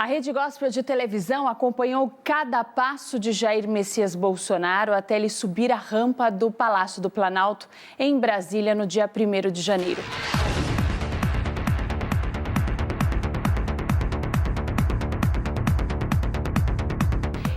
Rede Gospel de televisão acompanhou cada passo de Jair Messias Bolsonaro até ele subir a rampa do Palácio do Planalto, em Brasília, no dia 1º de janeiro.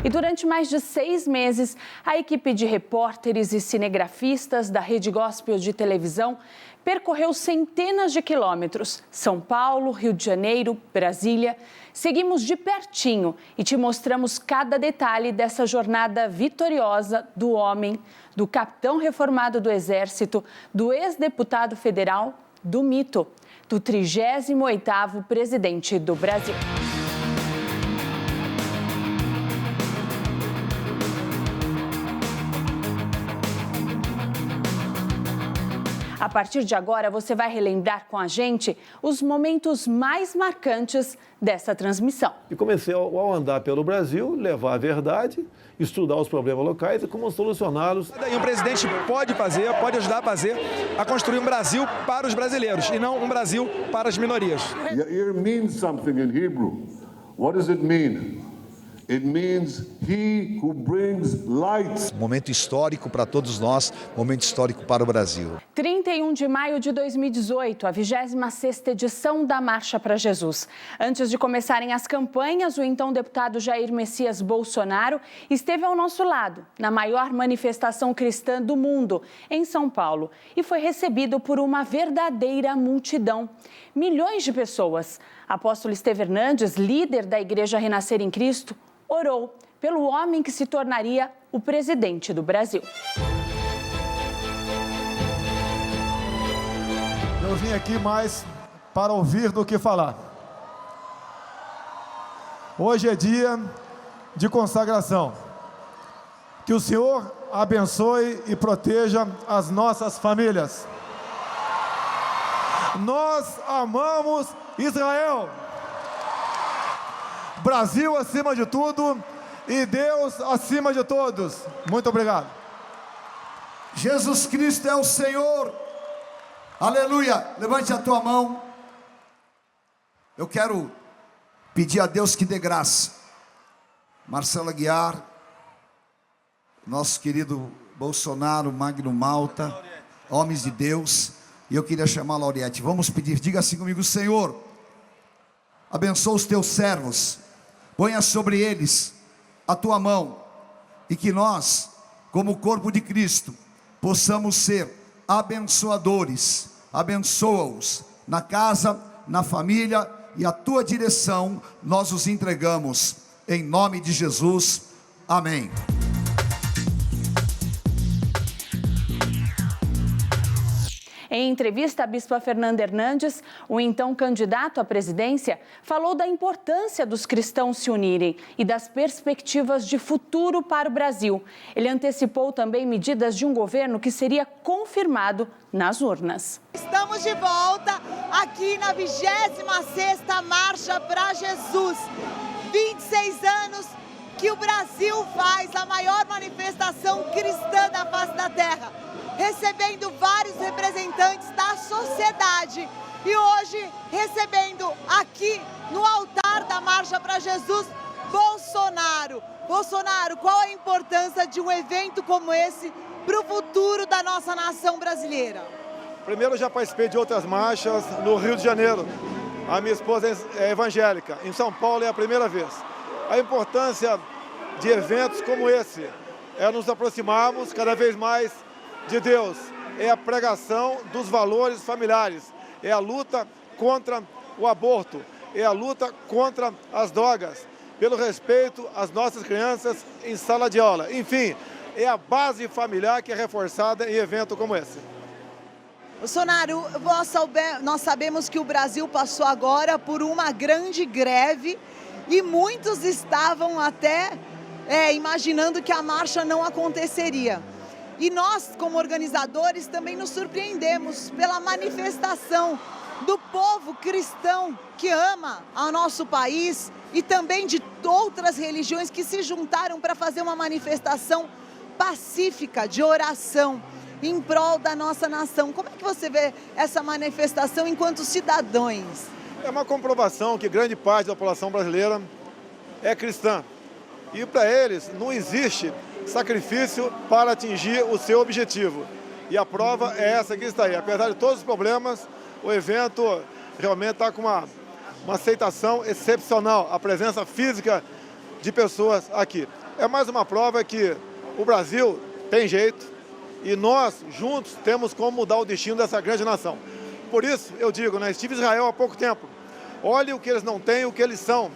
E durante mais de 6 meses, a equipe de repórteres e cinegrafistas da Rede Gospel de televisão percorreu centenas de quilômetros. São Paulo, Rio de Janeiro, Brasília. Seguimos de pertinho e te mostramos cada detalhe dessa jornada vitoriosa do homem, do capitão reformado do Exército, do ex-deputado federal, do mito, do 38º presidente do Brasil. A partir de agora, você vai relembrar com a gente os momentos mais marcantes dessa transmissão. E comecei, ao andar pelo Brasil, levar a verdade, estudar os problemas locais e como solucioná-los. E um presidente pode ajudar a fazer, a construir um Brasil para os brasileiros e não um Brasil para as minorias. Yair means something in Hebrew. What does it mean? It means he who brings light. Momento histórico para todos nós, momento histórico para o Brasil. 31 de maio de 2018, a 26ª edição da Marcha para Jesus. Antes de começarem as campanhas, o então deputado Jair Messias Bolsonaro esteve ao nosso lado, na maior manifestação cristã do mundo, em São Paulo, e foi recebido por uma verdadeira multidão. Milhões de pessoas. Apóstolo Estevão Hernandes, líder da Igreja Renascer em Cristo, orou pelo homem que se tornaria o presidente do Brasil. Eu vim aqui mais para ouvir do que falar. Hoje é dia de consagração. Que o Senhor abençoe e proteja as nossas famílias. Nós amamos Israel. Brasil acima de tudo e Deus acima de todos. Muito obrigado. Jesus Cristo é o Senhor. Aleluia. Levante a tua mão. Eu quero pedir a Deus que dê graça. Marcelo Aguiar, nosso querido Bolsonaro, Magno Malta, homens de Deus. E eu queria chamar a Lauriette. Vamos pedir, diga assim comigo: Senhor, abençoa os teus servos. Ponha sobre eles a tua mão e que nós, como corpo de Cristo, possamos ser abençoadores. Abençoa-os na casa, na família, e a tua direção nós os entregamos. Em nome de Jesus. Amém. Em entrevista à bispa Fernanda Hernandes, o então candidato à presidência falou da importância dos cristãos se unirem e das perspectivas de futuro para o Brasil. Ele antecipou também medidas de um governo que seria confirmado nas urnas. Estamos de volta aqui na 26ª Marcha para Jesus. 26 anos que o Brasil faz a maior manifestação cristã da face da terra, recebendo vários representantes da sociedade e hoje recebendo aqui no altar da Marcha para Jesus, Bolsonaro. Bolsonaro, qual a importância de um evento como esse para o futuro da nossa nação brasileira? Primeiro, eu já participei de outras marchas no Rio de Janeiro. A minha esposa é evangélica. Em São Paulo é a primeira vez. A importância de eventos como esse é nos aproximarmos cada vez mais de Deus, é a pregação dos valores familiares, é a luta contra o aborto, é a luta contra as drogas, pelo respeito às nossas crianças em sala de aula. Enfim, é a base familiar que é reforçada em evento como esse. Bolsonaro, nós sabemos que o Brasil passou agora por uma grande greve e muitos estavam até imaginando que a marcha não aconteceria. E nós, como organizadores, também nos surpreendemos pela manifestação do povo cristão que ama o nosso país e também de outras religiões que se juntaram para fazer uma manifestação pacífica, de oração, em prol da nossa nação. Como é que você vê essa manifestação enquanto cidadãos? É uma comprovação que grande parte da população brasileira é cristã. E para eles não existe sacrifício para atingir o seu objetivo. E a prova é essa que está aí. Apesar de todos os problemas, o evento realmente está com uma aceitação excepcional. A presença física de pessoas aqui. É mais uma prova que o Brasil tem jeito e nós, juntos, temos como mudar o destino dessa grande nação. Por isso, eu digo, né, estive em Israel há pouco tempo. Olhe o que eles não têm, o que eles são.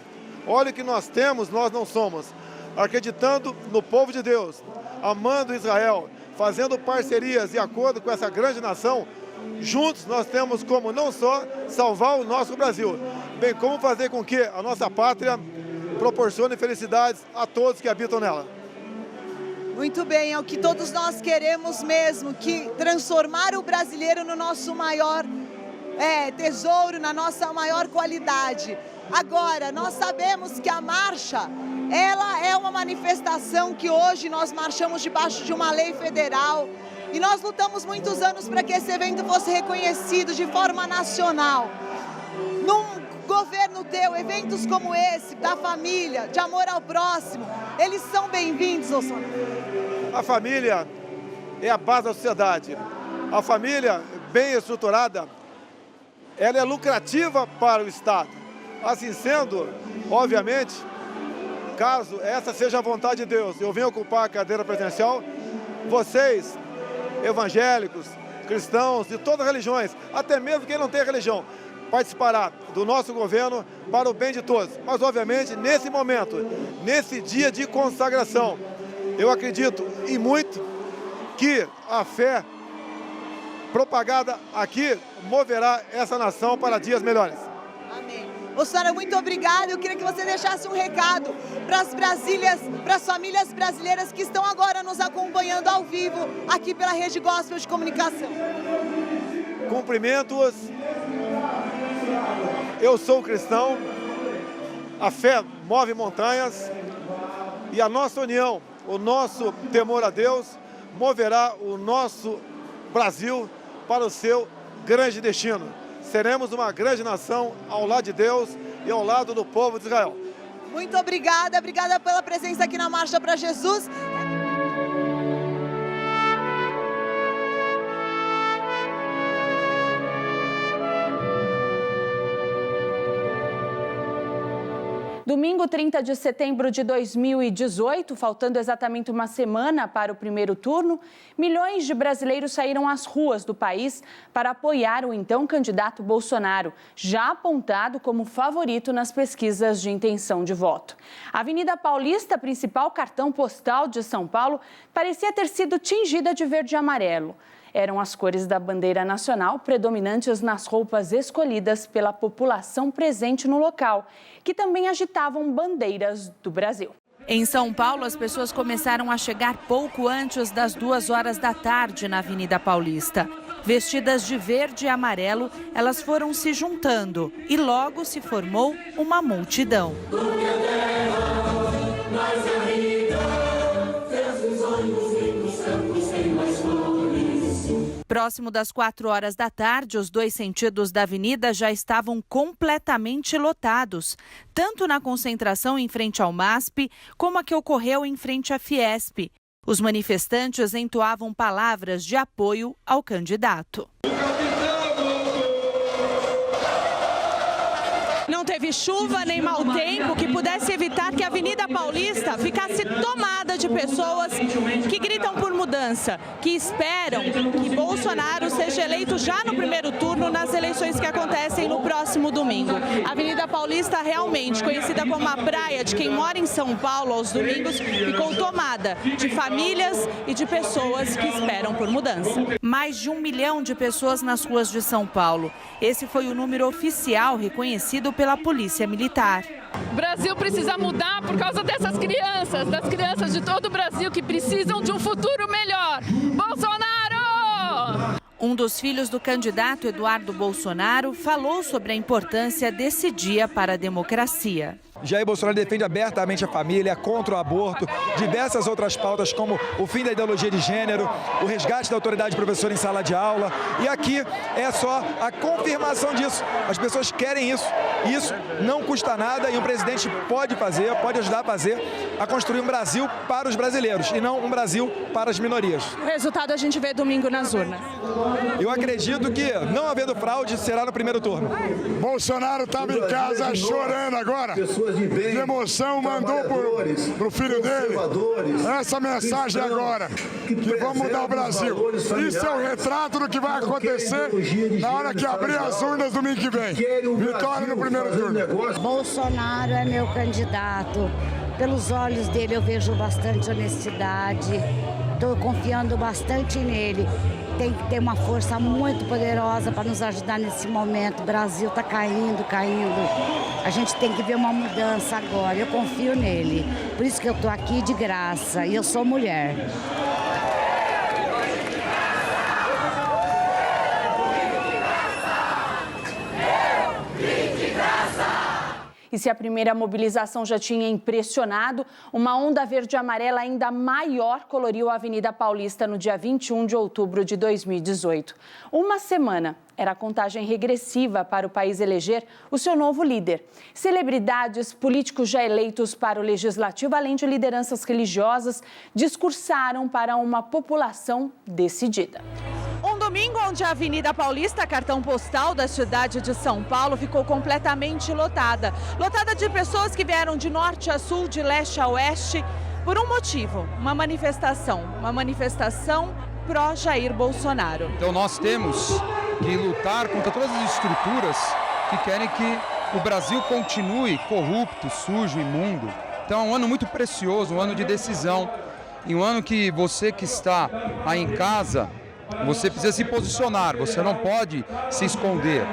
Olhe o que nós temos, nós não somos. Acreditando no povo de Deus, amando Israel, fazendo parcerias e acordo com essa grande nação, juntos nós temos como não só salvar o nosso Brasil, bem como fazer com que a nossa pátria proporcione felicidades a todos que habitam nela. Muito bem, é o que todos nós queremos mesmo, que transformar o brasileiro no nosso maior tesouro, na nossa maior qualidade. Agora, nós sabemos que a marcha, ela é uma manifestação que hoje nós marchamos debaixo de uma lei federal e nós lutamos muitos anos para que esse evento fosse reconhecido de forma nacional. Num governo teu, eventos como esse, da família, de amor ao próximo, eles são bem-vindos, Bolsonaro. A família é a base da sociedade. A família bem estruturada, ela é lucrativa para o Estado. Assim sendo, obviamente, caso essa seja a vontade de Deus, eu venho ocupar a cadeira presidencial, vocês, evangélicos, cristãos, de todas as religiões, até mesmo quem não tem religião, participará do nosso governo para o bem de todos. Mas, obviamente, nesse momento, nesse dia de consagração, eu acredito e muito que a fé propagada aqui moverá essa nação para dias melhores. Amém. Bolsonaro, muito obrigada. Eu queria que você deixasse um recado para as famílias brasileiras que estão agora nos acompanhando ao vivo aqui pela Rede Gospel de Comunicação. Cumprimentos. Eu sou cristão, a fé move montanhas e a nossa união, o nosso temor a Deus, moverá o nosso Brasil para o seu grande destino. Seremos uma grande nação ao lado de Deus e ao lado do povo de Israel. Muito obrigada, obrigada pela presença aqui na Marcha para Jesus. Domingo, 30 de setembro de 2018, faltando exatamente uma semana para o primeiro turno, milhões de brasileiros saíram às ruas do país para apoiar o então candidato Bolsonaro, já apontado como favorito nas pesquisas de intenção de voto. A Avenida Paulista, principal cartão postal de São Paulo, parecia ter sido tingida de verde e amarelo. Eram as cores da bandeira nacional predominantes nas roupas escolhidas pela população presente no local, que também agitavam bandeiras do Brasil. Em São Paulo, as pessoas começaram a chegar pouco antes das 2 horas da tarde na Avenida Paulista. Vestidas de verde e amarelo, elas foram se juntando e logo se formou uma multidão. Próximo das 4 horas da tarde, os 2 sentidos da avenida já estavam completamente lotados, tanto na concentração em frente ao MASP, como a que ocorreu em frente à Fiesp. Os manifestantes entoavam palavras de apoio ao candidato. Não teve chuva nem mau tempo que pudesse evitar que a Avenida Paulista ficasse tomada de pessoas que gritam por mudança, que esperam que Bolsonaro seja eleito já no primeiro turno nas eleições que acontecem no próximo domingo. A Avenida Paulista, realmente conhecida como a praia de quem mora em São Paulo aos domingos, ficou tomada de famílias e de pessoas que esperam por mudança. Mais de 1 milhão de pessoas nas ruas de São Paulo. Esse foi o número oficial reconhecido pela Polícia Militar. O Brasil precisa mudar por causa dessas crianças, das crianças de todo o Brasil que precisam de um futuro melhor. Bolsonaro! Um dos filhos do candidato Eduardo Bolsonaro falou sobre a importância desse dia para a democracia. Jair Bolsonaro defende abertamente a família, contra o aborto, diversas outras pautas como o fim da ideologia de gênero, o resgate da autoridade professora em sala de aula. E aqui é só a confirmação disso. As pessoas querem isso. Isso não custa nada e um presidente pode fazer, pode ajudar a fazer, a construir um Brasil para os brasileiros e não um Brasil para as minorias. O resultado a gente vê domingo nas urnas. Eu acredito que, não havendo fraude, será no primeiro turno. Bolsonaro estava em casa chorando agora. De emoção, mandou pro filho dele essa mensagem agora, que vamos mudar o Brasil. Isso é o retrato do que vai acontecer na hora que abrir as urnas domingo que vem. Vitória no primeiro turno. Bolsonaro é meu candidato. Pelos olhos dele eu vejo bastante honestidade. Estou confiando bastante nele. Tem que ter uma força muito poderosa para nos ajudar nesse momento. O Brasil está caindo. A gente tem que ver uma mudança agora. Eu confio nele. Por isso que eu estou aqui de graça. E eu sou mulher. E se a primeira mobilização já tinha impressionado, uma onda verde e amarela ainda maior coloriu a Avenida Paulista no dia 21 de outubro de 2018. Uma semana era a contagem regressiva para o país eleger o seu novo líder. Celebridades, políticos já eleitos para o Legislativo, além de lideranças religiosas, discursaram para uma população decidida. Um domingo onde a Avenida Paulista, cartão postal da cidade de São Paulo, ficou completamente lotada. Lotada de pessoas que vieram de norte a sul, de leste a oeste, por um motivo, uma manifestação pró-Jair Bolsonaro. Então nós temos que lutar contra todas as estruturas que querem que o Brasil continue corrupto, sujo, imundo. Então é um ano muito precioso, um ano de decisão. E um ano que você que está aí em casa, você precisa se posicionar, você não pode se esconder.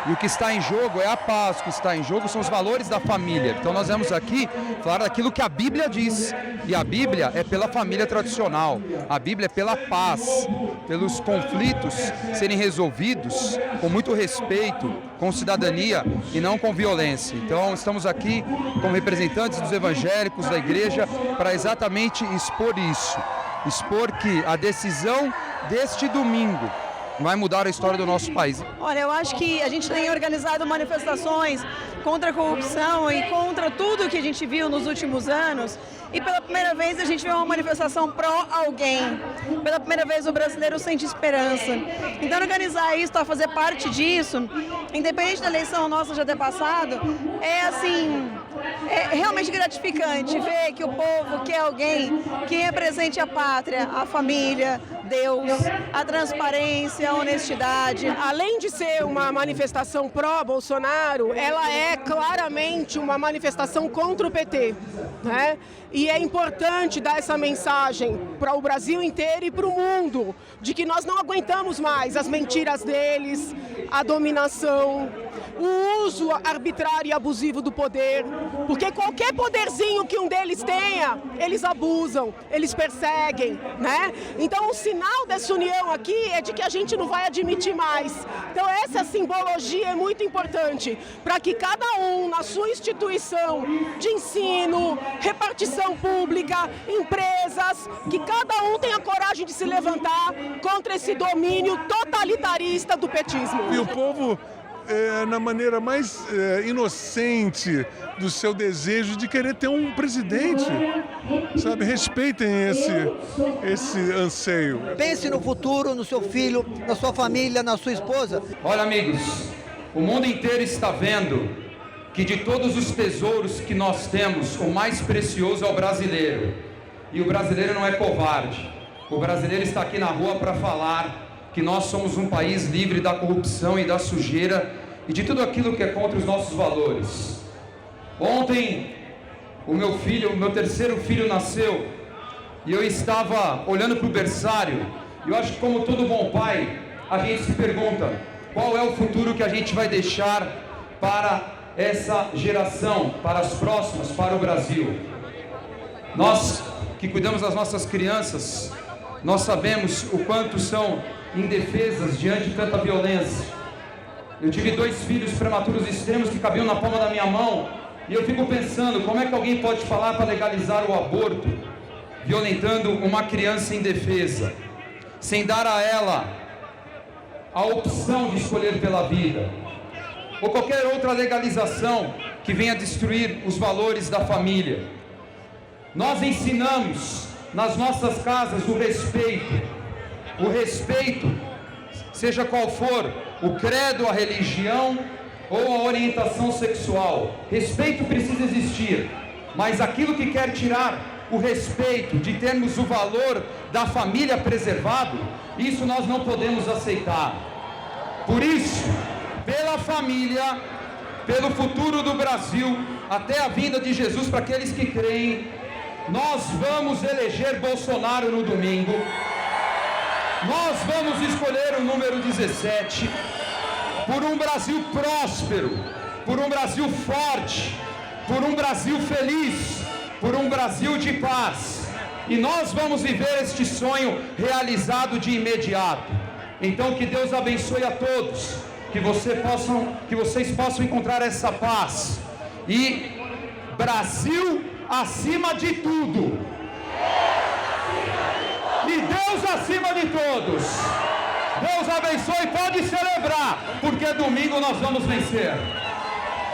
E o que está em jogo é a paz, o que está em jogo são os valores da família. Então nós vamos aqui falar daquilo que a Bíblia diz. E a Bíblia é pela família tradicional, a Bíblia é pela paz, pelos conflitos serem resolvidos com muito respeito, com cidadania e não com violência. Então estamos aqui como representantes dos evangélicos da igreja para exatamente expor isso. Expor que a decisão deste domingo vai mudar a história do nosso país. Olha, eu acho que a gente tem organizado manifestações contra a corrupção e contra tudo que a gente viu nos últimos anos. E pela primeira vez a gente vê uma manifestação pró-alguém. Pela primeira vez o brasileiro sente esperança. Então organizar isso, a fazer parte disso, independente da eleição nossa já ter passado, é realmente gratificante ver que o povo quer alguém que represente a pátria, a família, Deus, a transparência, a honestidade. Além de ser uma manifestação pró-Bolsonaro, ela é claramente uma manifestação contra o PT, né? E é importante dar essa mensagem para o Brasil inteiro e para o mundo, de que nós não aguentamos mais as mentiras deles, a dominação, o uso arbitrário e abusivo do poder, porque qualquer poderzinho que um deles tenha, eles abusam, eles perseguem, né? Então o sinal dessa união aqui é de que a gente não vai admitir mais. Então essa simbologia é muito importante, para que cada um na sua instituição de ensino, repartição pública, empresas, que cada um tenha coragem de se levantar contra esse domínio totalitarista do petismo. E o povo, na maneira mais inocente do seu desejo de querer ter um presidente, sabe? Respeitem esse anseio. Pense no futuro, no seu filho, na sua família, na sua esposa. Olha, amigos, o mundo inteiro está vendo que de todos os tesouros que nós temos, o mais precioso é o brasileiro. E o brasileiro não é covarde. O brasileiro está aqui na rua para falar que nós somos um país livre da corrupção e da sujeira e de tudo aquilo que é contra os nossos valores. Ontem, o meu terceiro filho nasceu e eu estava olhando para o berçário. E eu acho que, como todo bom pai, a gente se pergunta qual é o futuro que a gente vai deixar para essa geração, para as próximas, para o Brasil. Nós que cuidamos das nossas crianças, nós sabemos o quanto são indefesas diante de tanta violência. Eu tive 2 filhos prematuros extremos que cabiam na palma da minha mão E eu fico pensando, como é que alguém pode falar para legalizar o aborto, violentando uma criança indefesa, sem dar a ela a opção de escolher pela vida? Ou qualquer outra legalização que venha destruir os valores da família. Nós ensinamos nas nossas casas o respeito, seja qual for o credo, a religião ou a orientação sexual. Respeito precisa existir, mas aquilo que quer tirar o respeito de termos o valor da família preservado, isso nós não podemos aceitar. Por isso, pela família, pelo futuro do Brasil, até a vinda de Jesus para aqueles que creem, nós vamos eleger Bolsonaro no domingo. Nós vamos escolher o número 17 por um Brasil próspero, por um Brasil forte, por um Brasil feliz, por um Brasil de paz. E nós vamos viver este sonho realizado de imediato. Então que Deus abençoe a todos, que vocês possam encontrar essa paz. E Brasil acima de tudo. E Deus acima de todos. Deus abençoe, pode celebrar, porque domingo nós vamos vencer.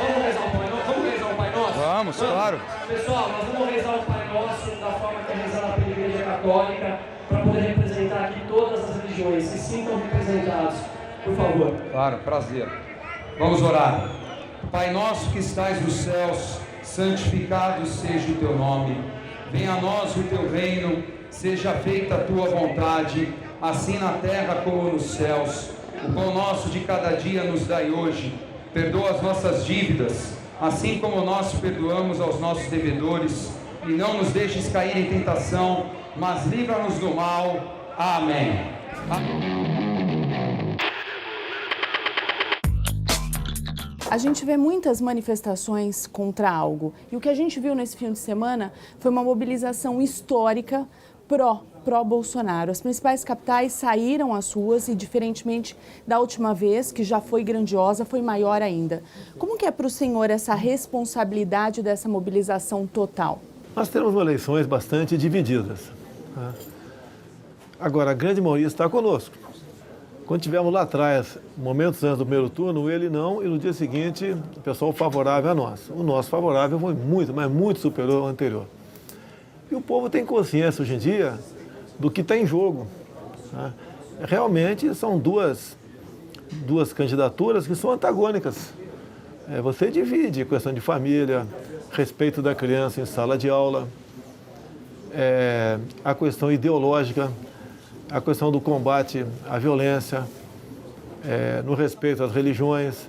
Vamos rezar o Pai Nosso? Vamos, claro. Pessoal, nós vamos rezar o Pai Nosso da forma que é rezada pela Igreja Católica, para poder representar aqui todas as religiões. Se sintam representados, por favor. Claro, prazer. Vamos orar. Pai nosso que estais nos céus, santificado seja o teu nome. Venha a nós o teu reino, seja feita a tua vontade, assim na terra como nos céus. O pão nosso de cada dia nos dai hoje. Perdoa as nossas dívidas, assim como nós perdoamos aos nossos devedores. E não nos deixes cair em tentação, mas livra-nos do mal. Amém. A gente vê muitas manifestações contra algo. E o que a gente viu nesse fim de semana foi uma mobilização histórica pró-Bolsonaro. As principais capitais saíram às ruas e, diferentemente da última vez, que já foi grandiosa, foi maior ainda. Como que é para o senhor essa responsabilidade dessa mobilização total? Nós temos eleições bastante divididas. Agora, a grande maioria está conosco. Quando tivemos lá atrás, momentos antes do primeiro turno, ele não, e no dia seguinte, o pessoal favorável a nós. O nosso favorável foi muito, mas muito superior ao anterior. E o povo tem consciência hoje em dia do que está em jogo. Realmente são duas candidaturas que são antagônicas. Você divide a questão de família, respeito da criança em sala de aula, a questão ideológica, a questão do combate à violência, no respeito às religiões.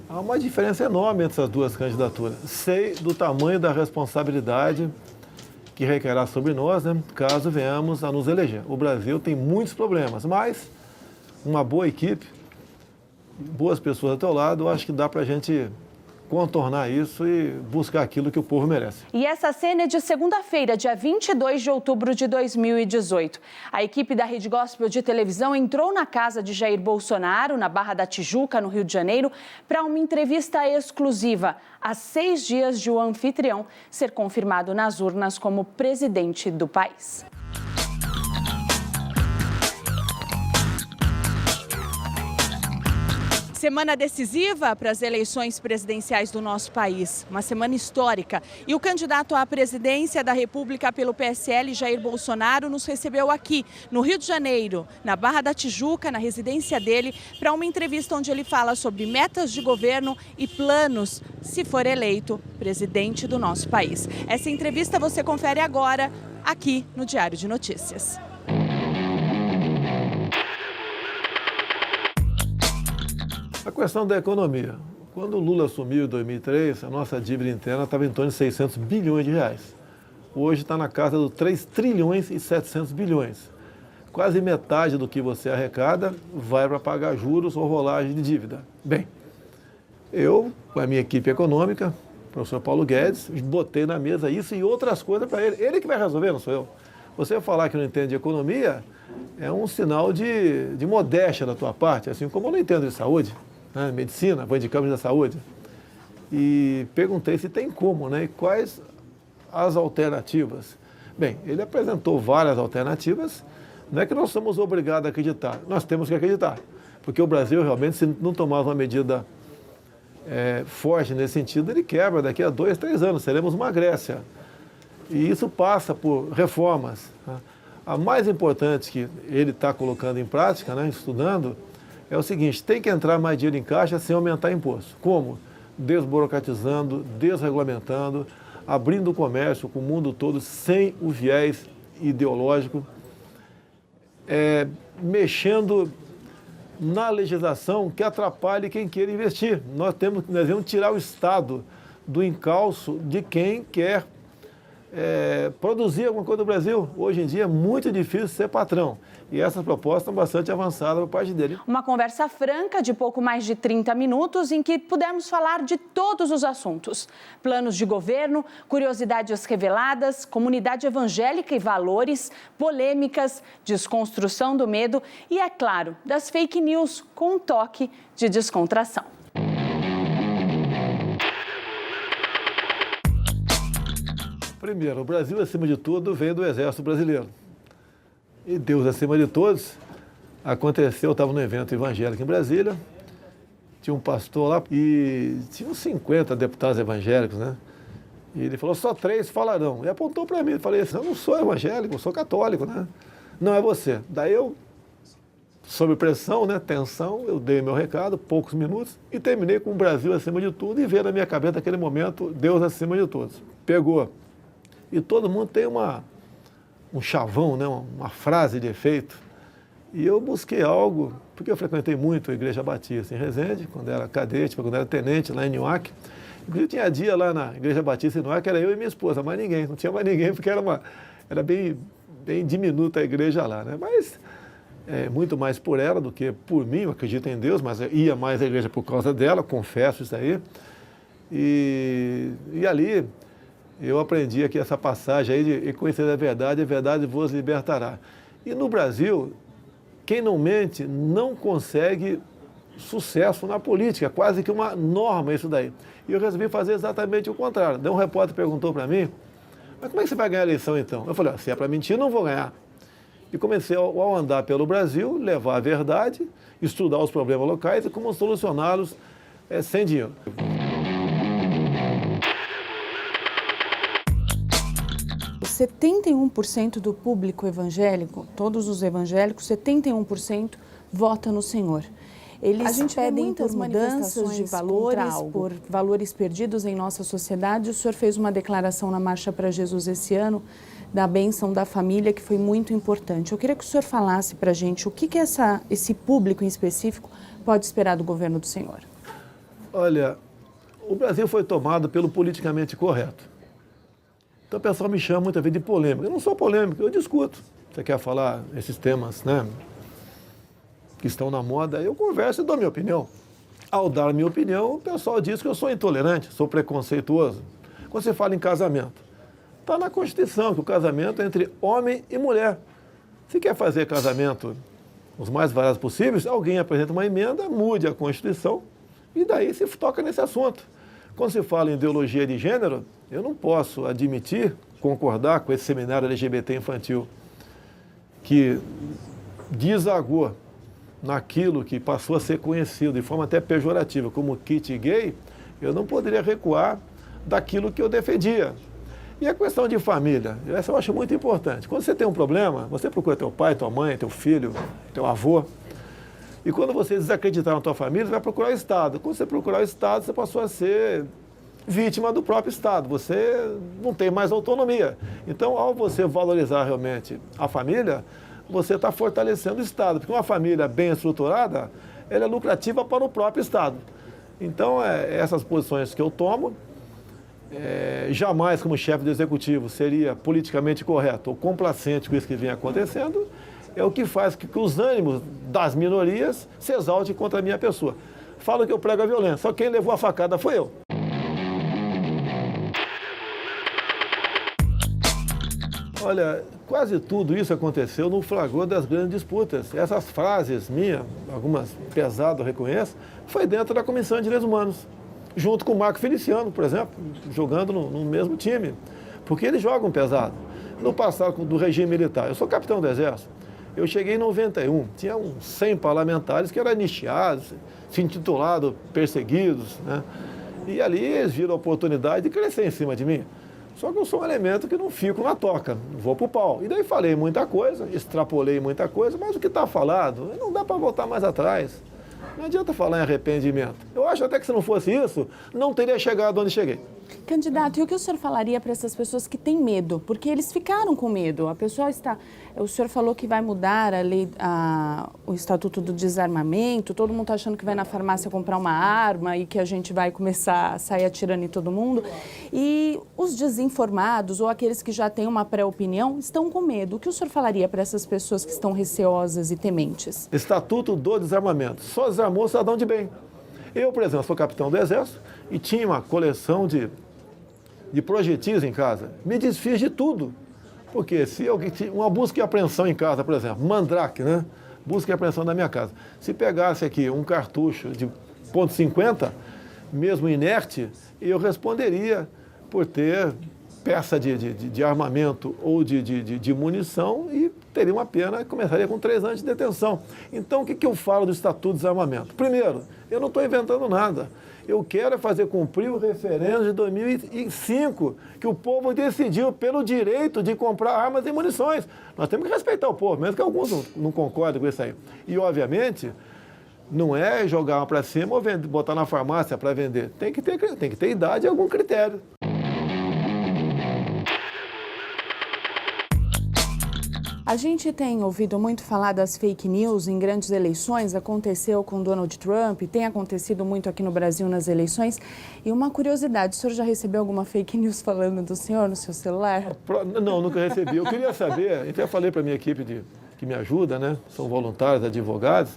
Há uma diferença enorme entre essas duas candidaturas. Sei do tamanho da responsabilidade que requerá sobre nós, caso venhamos a nos eleger. O Brasil tem muitos problemas, mas uma boa equipe, boas pessoas ao teu lado, eu acho que dá para a gente contornar isso e buscar aquilo que o povo merece. E essa cena é de segunda-feira, dia 22 de outubro de 2018. A equipe da Rede Gospel de televisão entrou na casa de Jair Bolsonaro, na Barra da Tijuca, no Rio de Janeiro, para uma entrevista exclusiva, a 6 dias de o anfitrião ser confirmado nas urnas como presidente do país. Semana decisiva para as eleições presidenciais do nosso país, uma semana histórica. E o candidato à presidência da República pelo PSL, Jair Bolsonaro, nos recebeu aqui, no Rio de Janeiro, na Barra da Tijuca, na residência dele, para uma entrevista onde ele fala sobre metas de governo e planos, se for eleito presidente do nosso país. Essa entrevista você confere agora, aqui no Diário de Notícias. A questão da economia. Quando o Lula assumiu em 2003, a nossa dívida interna estava em torno de 600 bilhões de reais. Hoje está na casa dos 3 trilhões e 700 bilhões. Quase metade do que você arrecada vai para pagar juros ou rolagem de dívida. Bem, eu, com a minha equipe econômica, o professor Paulo Guedes, botei na mesa isso e outras coisas para ele. Ele que vai resolver, não sou eu. Você falar que não entende de economia é um sinal de modéstia da tua parte, assim como eu não entendo de saúde. Medicina, vou indicar da saúde. e perguntei se tem como, né? E quais as alternativas. Bem, ele apresentou várias alternativas. Não é que nós somos obrigados a acreditar, nós temos que acreditar. Porque o Brasil realmente, se não tomar uma medida forte nesse sentido, ele quebra daqui a 2, 3 anos, seremos uma Grécia. E isso passa por reformas. Tá? A mais importante que ele está colocando em prática, né, estudando, é o seguinte: tem que entrar mais dinheiro em caixa sem aumentar imposto. Como? Desburocratizando, desregulamentando, abrindo o comércio com o mundo todo sem o viés ideológico, mexendo na legislação que atrapalhe quem queira investir. Nós devemos tirar o Estado do encalço de quem quer produzir alguma coisa no Brasil. Hoje em dia é muito difícil ser patrão. E essas propostas estão bastante avançadas por parte dele. Uma conversa franca de pouco mais de 30 minutos em que pudemos falar de todos os assuntos. Planos de governo, curiosidades reveladas, comunidade evangélica e valores, polêmicas, desconstrução do medo e, é claro, das fake news com um toque de descontração. Primeiro, o Brasil, acima de tudo, vem do Exército Brasileiro. E Deus acima de todos. Aconteceu, eu estava num evento evangélico em Brasília, tinha um pastor lá e tinha uns 50 deputados evangélicos, né? E ele falou, só 3 falarão. E apontou para mim, eu falei assim, eu não sou evangélico, eu sou católico, né? Não, é você. Daí eu, sob pressão, né, tensão, eu dei meu recado, poucos minutos, e terminei com o Brasil acima de tudo e veio na minha cabeça naquele momento, Deus acima de todos. Pegou. E todo mundo tem um chavão, né, uma frase de efeito. E eu busquei algo, porque eu frequentei muito a Igreja Batista em Resende, quando era cadete, quando era tenente lá em Niuaque. Inclusive tinha dia lá na Igreja Batista em Niuaque, era eu e minha esposa, mais ninguém, não tinha mais ninguém, porque era bem diminuta a igreja lá, né? Mas muito mais por ela do que por mim, eu acredito em Deus, mas eu ia mais à igreja por causa dela, confesso isso aí. E ali eu aprendi aqui essa passagem aí de conhecer a verdade vos libertará. E no Brasil, quem não mente não consegue sucesso na política, é quase que uma norma isso daí. E eu resolvi fazer exatamente o contrário. Daí um repórter perguntou para mim, mas como é que você vai ganhar a eleição então? Eu falei, se é para mentir, não vou ganhar. E comecei, ao andar pelo Brasil, levar a verdade, estudar os problemas locais e como solucioná-los sem dinheiro. 71% do público evangélico, todos os evangélicos, 71% vota no Senhor. Eles pedem por mudanças de valores, por valores perdidos em nossa sociedade. O senhor fez uma declaração na Marcha para Jesus esse ano, da bênção da família, que foi muito importante. Eu queria que o senhor falasse para a gente o que esse público em específico pode esperar do governo do senhor. Olha, o Brasil foi tomado pelo politicamente correto. Então o pessoal me chama muitas vezes de polêmica. Eu não sou polêmico, eu discuto. Você quer falar esses temas, né, que estão na moda, eu converso e dou minha opinião. Ao dar minha opinião, o pessoal diz que eu sou intolerante, sou preconceituoso. Quando você fala em casamento, está na Constituição que o casamento é entre homem e mulher. Se quer fazer casamento os mais variados possíveis, alguém apresenta uma emenda, mude a Constituição e daí se toca nesse assunto. Quando se fala em ideologia de gênero, eu não posso admitir, concordar com esse seminário LGBT infantil que desagou naquilo que passou a ser conhecido de forma até pejorativa como kit gay, eu não poderia recuar daquilo que eu defendia. E a questão de família, essa eu acho muito importante. Quando você tem um problema, você procura teu pai, tua mãe, teu filho, teu avô. E quando você desacreditar na tua família, você vai procurar o Estado. Quando você procurar o Estado, você passou a ser vítima do próprio Estado. Você não tem mais autonomia. Então, ao você valorizar realmente a família, você está fortalecendo o Estado. Porque uma família bem estruturada, ela é lucrativa para o próprio Estado. Então, essas posições que eu tomo, jamais como chefe do Executivo seria politicamente correto ou complacente com isso que vem acontecendo, é o que faz que os ânimos das minorias se exaltem contra a minha pessoa. Falam que eu prego a violência, só quem levou a facada foi eu. Olha, quase tudo isso aconteceu no flagror das grandes disputas. Essas frases minhas, algumas pesadas, eu reconheço, foi dentro da Comissão de Direitos Humanos. junto com o Marco Feliciano, por exemplo, jogando no mesmo time, porque eles jogam pesado. No passado do regime militar, eu sou capitão do Exército, eu cheguei em 91, tinha uns 100 parlamentares que eram anistiados, se intitulados perseguidos, né? E ali eles viram a oportunidade de crescer em cima de mim. Só que eu sou um elemento que não fico na toca, não vou pro pau. E daí falei muita coisa, extrapolei muita coisa, mas o que está falado, não dá para voltar mais atrás. Não adianta falar em arrependimento. Eu acho até que se não fosse isso, não teria chegado onde cheguei. Candidato, e o que o senhor falaria para essas pessoas que têm medo? Porque eles ficaram com medo. A pessoa está... O senhor falou que vai mudar a lei, o Estatuto do Desarmamento, todo mundo está achando que vai na farmácia comprar uma arma e que a gente vai começar a sair atirando em todo mundo. E os desinformados ou aqueles que já têm uma pré-opinião estão com medo. O que o senhor falaria para essas pessoas que estão receosas e tementes? Estatuto do Desarmamento. Só desarmou o cidadão de bem. Eu, por exemplo, sou capitão do Exército e tinha uma coleção de projetis em casa. Me desfiz de tudo. Porque se alguém tinha uma busca e apreensão em casa, por exemplo, mandrake, né? Busca e apreensão na minha casa. Se pegasse aqui um cartucho de .50, mesmo inerte, eu responderia por ter peça de armamento ou de munição e teria uma pena, começaria com 3 anos de detenção. Então, o que eu falo do Estatuto de Desarmamento? Primeiro, eu não estou inventando nada. Eu quero fazer cumprir o referendo de 2005, que o povo decidiu pelo direito de comprar armas e munições. Nós temos que respeitar o povo, mesmo que alguns não concordem com isso aí. E, obviamente, não é jogar uma para cima ou botar na farmácia para vender. Tem que ter idade e algum critério. A gente tem ouvido muito falar das fake news em grandes eleições, aconteceu com Donald Trump, tem acontecido muito aqui no Brasil nas eleições. E uma curiosidade, o senhor já recebeu alguma fake news falando do senhor no seu celular? Não, nunca recebi. Eu queria saber, até falei para a minha equipe que me ajuda, né? São voluntários, advogados,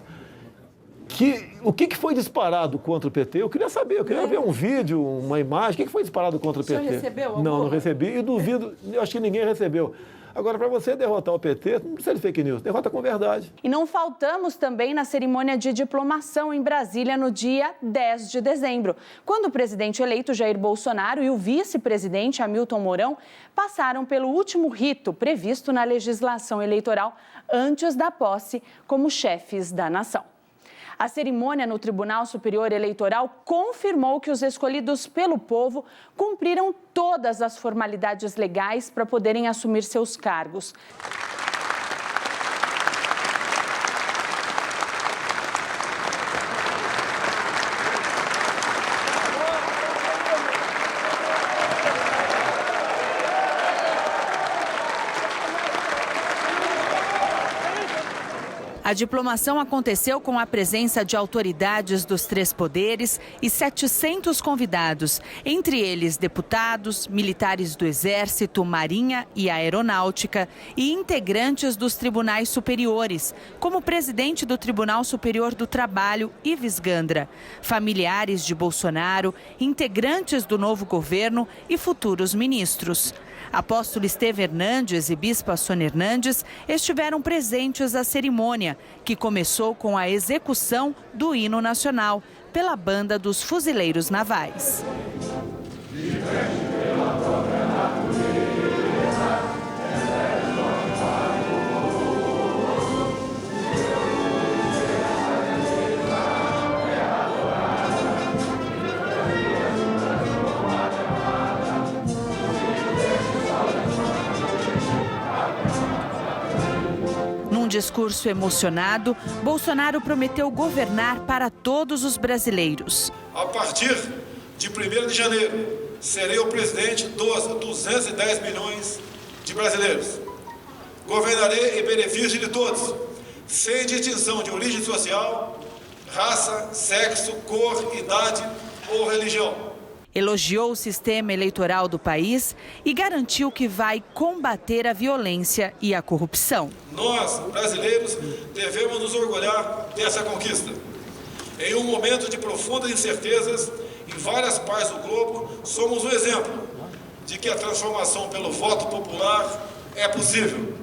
o que foi disparado contra o PT? Eu queria saber, eu queria ver um vídeo, uma imagem, o que foi disparado contra o PT? O senhor recebeu? Não recebi e duvido, eu acho que ninguém recebeu. Agora, para você derrotar o PT, não precisa de fake news, derrota com verdade. E não faltamos também na cerimônia de diplomação em Brasília no dia 10 de dezembro, quando o presidente eleito Jair Bolsonaro e o vice-presidente Hamilton Mourão passaram pelo último rito previsto na legislação eleitoral antes da posse como chefes da nação. A cerimônia no Tribunal Superior Eleitoral confirmou que os escolhidos pelo povo cumpriram todas as formalidades legais para poderem assumir seus cargos. A diplomação aconteceu com a presença de autoridades dos 3 poderes e 700 convidados, entre eles deputados, militares do Exército, Marinha e Aeronáutica e integrantes dos tribunais superiores, como o presidente do Tribunal Superior do Trabalho, Ives Gandra, familiares de Bolsonaro, integrantes do novo governo e futuros ministros. Apóstolo Estevão Hernandes e Bispa Sônia Hernandes estiveram presentes à cerimônia, que começou com a execução do hino nacional pela Banda dos Fuzileiros Navais. Num discurso emocionado, Bolsonaro prometeu governar para todos os brasileiros. A partir de 1º de janeiro, serei o presidente dos 210 milhões de brasileiros. Governarei em benefício de todos, sem distinção de origem social, raça, sexo, cor, idade ou religião. Elogiou o sistema eleitoral do país e garantiu que vai combater a violência e a corrupção. Nós, brasileiros, devemos nos orgulhar dessa conquista. Em um momento de profundas incertezas, em várias partes do globo, somos um exemplo de que a transformação pelo voto popular é possível.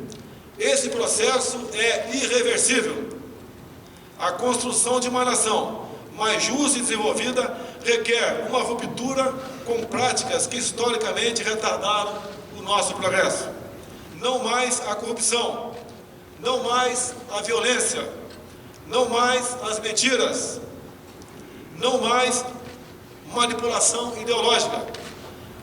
Esse processo é irreversível. A construção de uma nação mais justa e desenvolvida requer uma ruptura com práticas que historicamente retardaram o nosso progresso. Não mais a corrupção, não mais a violência, não mais as mentiras, não mais manipulação ideológica,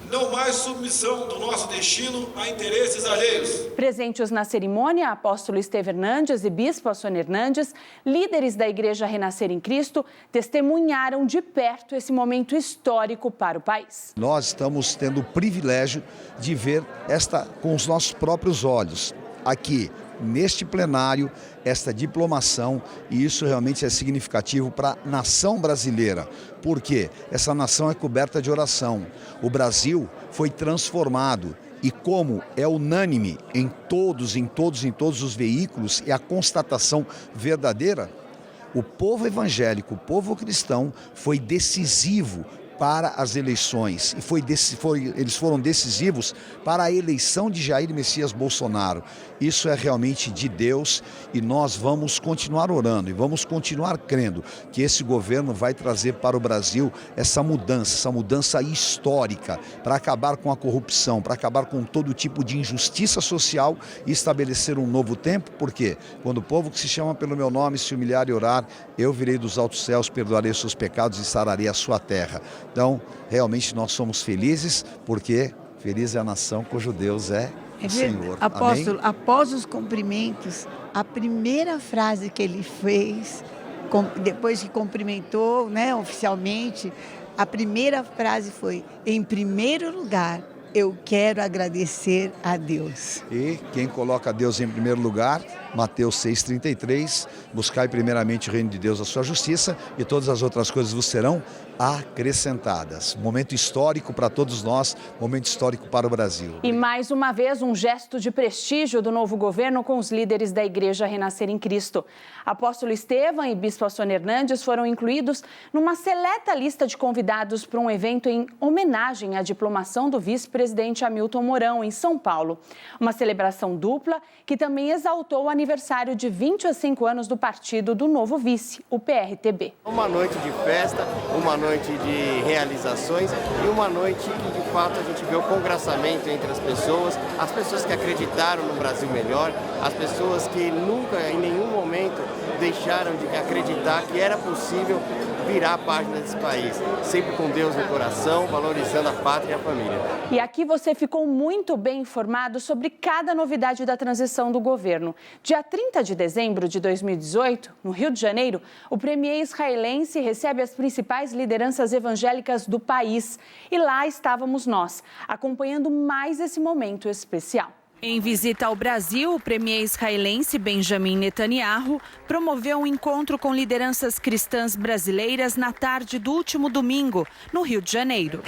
não mais submissão do nosso destino a interesses alheios. Presentes na cerimônia, apóstolo Estevão Hernandes e bispo Sônia Hernandes, líderes da Igreja Renascer em Cristo, testemunharam de perto esse momento histórico para o país. Nós estamos tendo o privilégio de ver esta com os nossos próprios olhos, aqui, neste plenário, esta diplomação, e isso realmente é significativo para a nação brasileira, porque essa nação é coberta de oração. O Brasil foi transformado e, como é unânime em todos os veículos, e a constatação verdadeira, o povo evangélico, o povo cristão foi decisivo para as eleições e eles foram decisivos para a eleição de Jair Messias Bolsonaro. Isso é realmente de Deus e nós vamos continuar orando e vamos continuar crendo que esse governo vai trazer para o Brasil essa mudança histórica para acabar com a corrupção, para acabar com todo tipo de injustiça social e estabelecer um novo tempo, porque quando o povo que se chama pelo meu nome se humilhar e orar, eu virei dos altos céus, perdoarei os seus pecados e sararei a sua terra. Então, realmente nós somos felizes, porque feliz é a nação cujo Deus é o Senhor. Apóstolo, após os cumprimentos, a primeira frase que ele fez, depois que cumprimentou, né, oficialmente, a primeira frase foi: em primeiro lugar, eu quero agradecer a Deus. E quem coloca Deus em primeiro lugar, Mateus 6,33, buscai primeiramente o reino de Deus, a sua justiça, e todas as outras coisas vos serão acrescentadas. Momento histórico para todos nós, momento histórico para o Brasil. E mais uma vez, um gesto de prestígio do novo governo com os líderes da Igreja Renascer em Cristo. Apóstolo Estevão e bispo Sônia Hernandes foram incluídos numa seleta lista de convidados para um evento em homenagem à diplomação do vice-presidente Hamilton Mourão, em São Paulo. Uma celebração dupla que também exaltou o aniversário de 25 anos do partido do novo vice, o PRTB. Uma noite de festa, uma noite de realizações e uma noite que, de fato, a gente vê o congraçamento entre as pessoas que acreditaram no Brasil melhor, as pessoas que nunca, em nenhum momento, deixaram de acreditar que era possível virar a página desse país, sempre com Deus no coração, valorizando a pátria e a família. E aqui você ficou muito bem informado sobre cada novidade da transição do governo. Dia 30 de dezembro de 2018, no Rio de Janeiro, o premier israelense recebe as principais lideranças evangélicas do país. E lá estávamos nós, acompanhando mais esse momento especial. Em visita ao Brasil, o premier israelense Benjamin Netanyahu promoveu um encontro com lideranças cristãs brasileiras na tarde do último domingo, no Rio de Janeiro.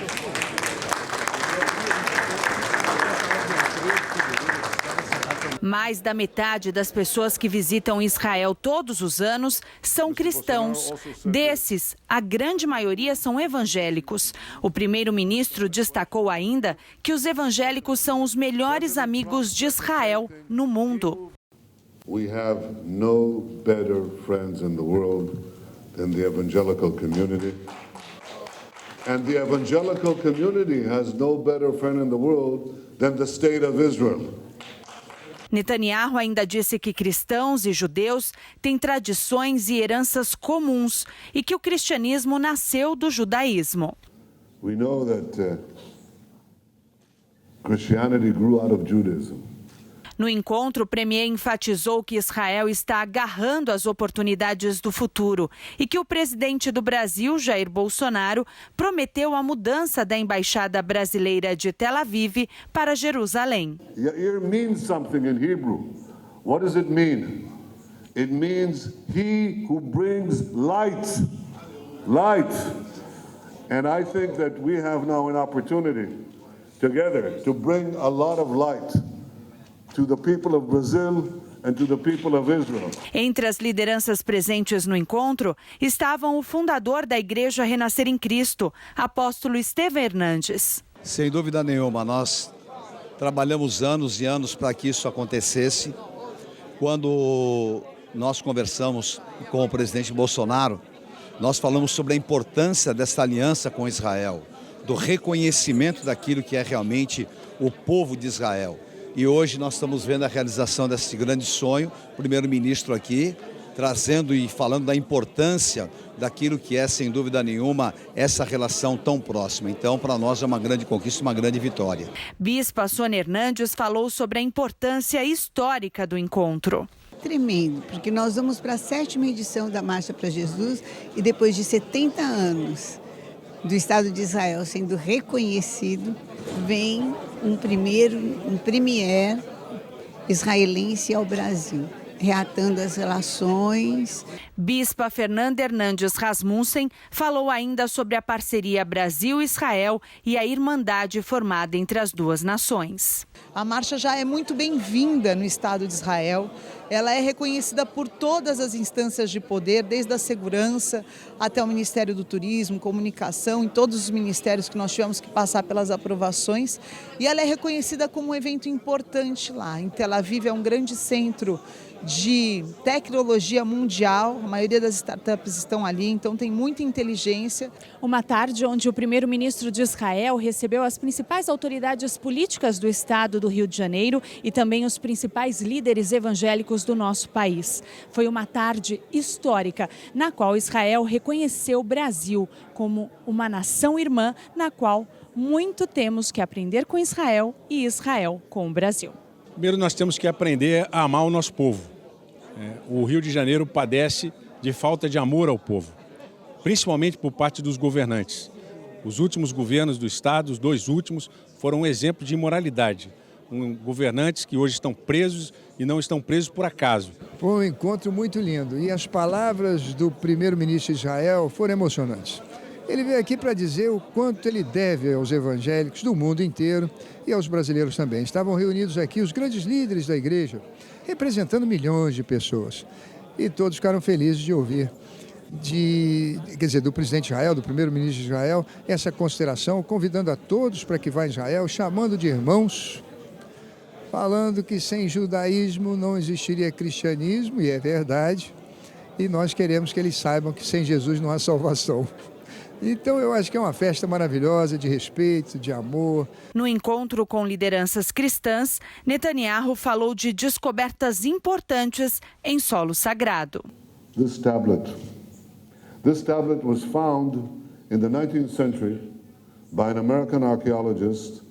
Mais da metade das pessoas que visitam Israel todos os anos são cristãos. Desses, a grande maioria são evangélicos. O primeiro-ministro destacou ainda que os evangélicos são os melhores amigos de Israel no mundo. We have no better friends in the world than the evangelical community. And the evangelical community has no better friend in the world than the state of Israel. Netanyahu ainda disse que cristãos e judeus têm tradições e heranças comuns e que o cristianismo nasceu do judaísmo. We know that Christianity grew out of Judaism. No encontro, o premier enfatizou que Israel está agarrando as oportunidades do futuro e que o presidente do Brasil, Jair Bolsonaro, prometeu a mudança da embaixada brasileira de Tel Aviv para Jerusalém. Yair means something in Hebrew. What does it mean? It means he who brings light. Light. And I think that we have now an opportunity together to bring a lot of light to the people of Brazil and to the people of Israel. Entre as lideranças presentes no encontro estavam o fundador da Igreja Renascer em Cristo, apóstolo Estevão Hernandes. Sem dúvida nenhuma, nós trabalhamos anos e anos para que isso acontecesse. Quando nós conversamos com o presidente Bolsonaro, Nós falamos sobre a importância dessa aliança com Israel, do reconhecimento daquilo que é realmente o povo de Israel. E hoje nós estamos vendo a realização desse grande sonho, o primeiro-ministro aqui, trazendo e falando da importância daquilo que é, sem dúvida nenhuma, essa relação tão próxima. Então, para nós é uma grande conquista, uma grande vitória. Bispa Sônia Hernandes falou sobre a importância histórica do encontro. Tremendo, porque nós vamos para a 7ª edição da Marcha para Jesus e depois de 70 anos do Estado de Israel sendo reconhecido, vem um premier israelense ao Brasil, reatando as relações. Bispa Fernanda Hernandes Rasmussen falou ainda sobre a parceria Brasil-Israel e a irmandade formada entre as duas nações. A marcha já é muito bem-vinda no Estado de Israel. Ela é reconhecida por todas as instâncias de poder, desde a segurança até o Ministério do Turismo, comunicação, em todos os ministérios que nós tivemos que passar pelas aprovações. E ela é reconhecida como um evento importante lá. Em Tel Aviv é um grande centro de tecnologia mundial, a maioria das startups estão ali, então tem muita inteligência. Uma tarde onde o primeiro-ministro de Israel recebeu as principais autoridades políticas do estado do Rio de Janeiro e também os principais líderes evangélicos do nosso país. Foi uma tarde histórica, na qual Israel reconheceu o Brasil como uma nação irmã, na qual muito temos que aprender com Israel e Israel com o Brasil. Primeiro, nós temos que aprender a amar o nosso povo. O Rio de Janeiro padece de falta de amor ao povo, principalmente por parte dos governantes. Os últimos governos do Estado, os 2 últimos, foram um exemplo de imoralidade. Governantes que hoje estão presos e não estão presos por acaso. Foi um encontro muito lindo e as palavras do primeiro-ministro de Israel foram emocionantes. Ele veio aqui para dizer o quanto ele deve aos evangélicos do mundo inteiro e aos brasileiros também. Estavam reunidos aqui os grandes líderes da igreja, representando milhões de pessoas. E todos ficaram felizes de ouvir do presidente de Israel, do primeiro-ministro de Israel, essa consideração, convidando a todos para que vá a Israel, chamando de irmãos, falando que sem judaísmo não existiria cristianismo, e é verdade, e nós queremos que eles saibam que sem Jesus não há salvação. Então eu acho que é uma festa maravilhosa de respeito, de amor. No encontro com lideranças cristãs, Netanyahu falou de descobertas importantes em solo sagrado. This tablet was found in the 19th century by an American archaeologist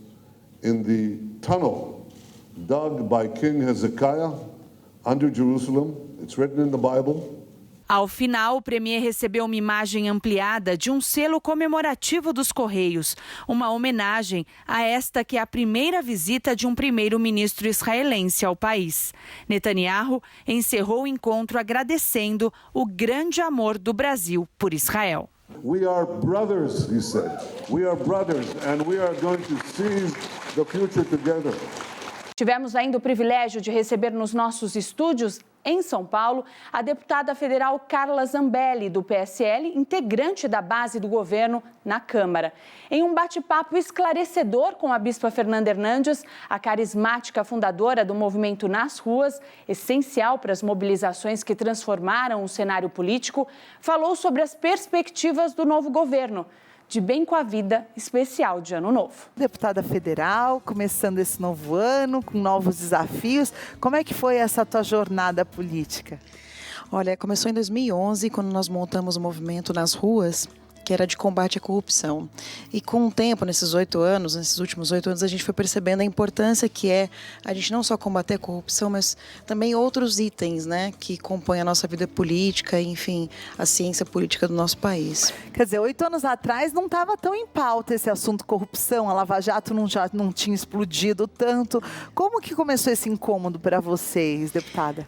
in the tunnel dug by King Hezekiah under Jerusalem. It's written in the Bible. Ao final, o premier recebeu uma imagem ampliada de um selo comemorativo dos Correios, uma homenagem a esta que é a primeira visita de um primeiro-ministro israelense ao país. Netanyahu encerrou o encontro agradecendo o grande amor do Brasil por Israel. We are brothers, he said. We are brothers and we are going to seize the future together. Tivemos ainda o privilégio de receber nos nossos estúdios, em São Paulo, a deputada federal Carla Zambelli, do PSL, integrante da base do governo na Câmara. Em um bate-papo esclarecedor com a bispa Fernanda Hernandes, a carismática fundadora do movimento Nas Ruas, essencial para as mobilizações que transformaram o cenário político, falou sobre as perspectivas do novo governo. De Bem com a Vida, especial de Ano Novo. Deputada federal, começando esse novo ano, com novos desafios. Como é que foi essa tua jornada política? Olha, começou em 2011, quando nós montamos o movimento Nas Ruas, que era de combate à corrupção. E com o tempo, nesses últimos 8 anos, a gente foi percebendo a importância que é a gente não só combater a corrupção, mas também outros itens, né, que compõem a nossa vida política, enfim, a ciência política do nosso país. Quer dizer, 8 anos atrás não estava tão em pauta esse assunto corrupção, a Lava Jato não tinha explodido tanto. Como que começou esse incômodo para vocês, deputada?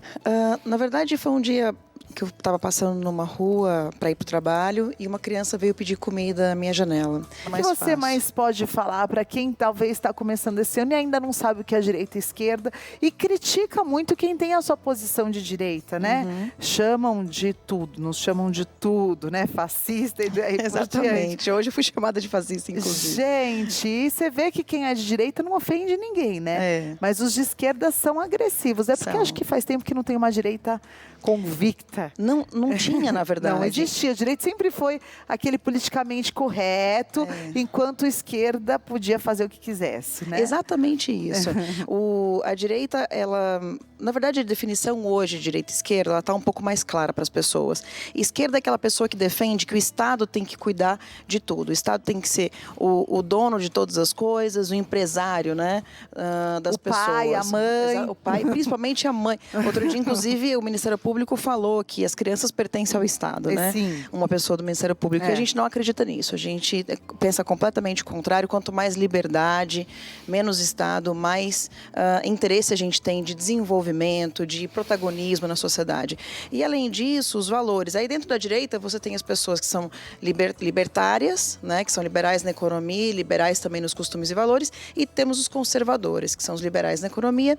Na verdade, foi um dia que eu estava passando numa rua para ir para o trabalho e uma criança veio pedir comida na minha janela. O que você mais pode falar para quem talvez está começando esse ano e ainda não sabe o que é direita e esquerda e critica muito quem tem a sua posição de direita, né? Uhum. Chamam de tudo, nos chamam de tudo, né? Fascista e daí Exatamente. Hoje eu fui chamada de fascista, inclusive. Gente, e você vê que quem é de direita não ofende ninguém, né? Mas os de esquerda são agressivos. É porque acho que faz tempo que não tem uma direita convicta, direita. Não tinha, na verdade. Não existia. A direita sempre foi aquele politicamente correto, enquanto a esquerda podia fazer o que quisesse, né? Exatamente isso. A direita, ela... Na verdade, a definição hoje de direita e esquerda, ela está um pouco mais clara para as pessoas. Esquerda é aquela pessoa que defende que o Estado tem que cuidar de tudo. O Estado tem que ser o dono de todas as coisas, o empresário, né, das pessoas. O pai, a mãe. O pai, principalmente a mãe. Outro dia, inclusive, o Ministério Público falou que as crianças pertencem ao Estado, né? Sim. Uma pessoa do Ministério Público. E a gente não acredita nisso. A gente pensa completamente o contrário. Quanto mais liberdade, menos Estado, mais interesse a gente tem de desenvolvimento, de protagonismo na sociedade. E, além disso, os valores. Aí, dentro da direita, você tem as pessoas que são libertárias, né, que são liberais na economia, liberais também nos costumes e valores, e temos os conservadores, que são os liberais na economia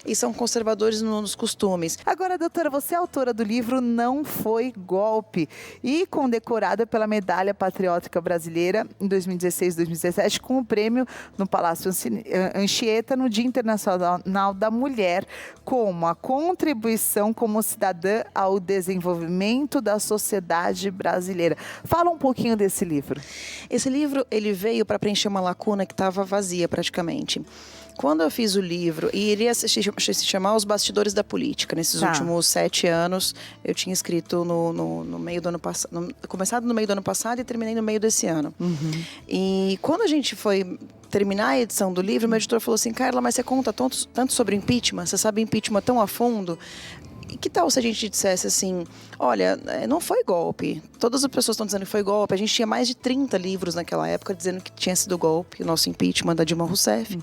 e são conservadores nos costumes. Agora, doutora, você é autora do livro Não Foi Golpe e condecorada pela Medalha Patriótica Brasileira em 2016 e 2017 com o prêmio no Palácio Anchieta no Dia Internacional da Mulher, como a contribuição como cidadã ao desenvolvimento da sociedade brasileira. Fala um pouquinho desse livro. Esse livro, ele veio para preencher uma lacuna que estava vazia praticamente. Quando eu fiz o livro, e iria se chamar Os Bastidores da Política, nesses últimos 7 anos, eu tinha escrito no meio do ano passado, começado no meio do ano passado e terminei no meio desse ano. E quando a gente foi terminar a edição do livro, meu editor falou assim: Carla, mas você conta tanto sobre impeachment, você sabe impeachment tão a fundo. E que tal se a gente dissesse assim, olha, não foi golpe. Todas as pessoas estão dizendo que foi golpe. A gente tinha mais de 30 livros naquela época dizendo que tinha sido golpe, o nosso impeachment da Dilma Rousseff.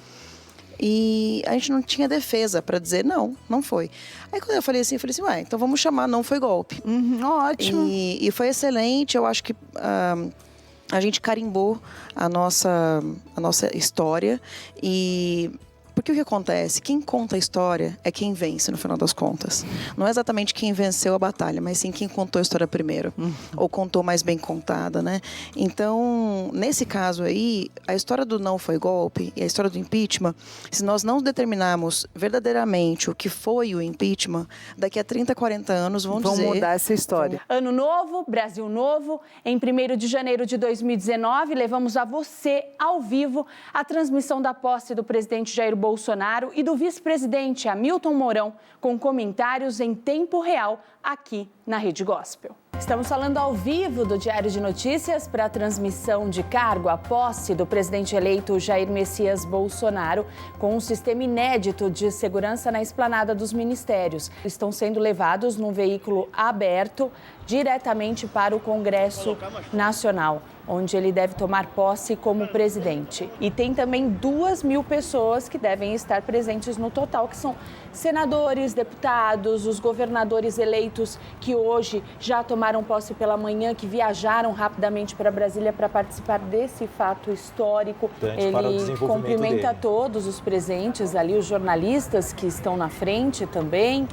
E a gente não tinha defesa para dizer não foi. Aí quando eu falei assim, ué, então vamos chamar Não Foi Golpe. Ótimo. E foi excelente, eu acho que a gente carimbou a nossa história. E porque o que acontece? Quem conta a história é quem vence, no final das contas. Não é exatamente quem venceu a batalha, mas sim quem contou a história primeiro. Ou contou mais bem contada, né? Então, nesse caso aí, a história do Não Foi Golpe e a história do impeachment, se nós não determinarmos verdadeiramente o que foi o impeachment, daqui a 30, 40 anos vão mudar essa história. Ano novo, Brasil novo. Em 1º de janeiro de 2019, levamos a você, ao vivo, a transmissão da posse do presidente Jair Bolsonaro e do vice-presidente Hamilton Mourão, com comentários em tempo real aqui na Rede Gospel. Estamos falando ao vivo do Diário de Notícias para a transmissão de cargo à posse do presidente eleito Jair Messias Bolsonaro, com um sistema inédito de segurança na esplanada dos ministérios. Estão sendo levados num veículo aberto diretamente para o Congresso Nacional, onde ele deve tomar posse como presidente. E tem também 2.000 pessoas que devem estar presentes no total, que são senadores, deputados, os governadores eleitos que hoje já tomaram posse pela manhã, que viajaram rapidamente para Brasília para participar desse fato histórico. Ele cumprimenta todos os presentes ali, os jornalistas que estão na frente também,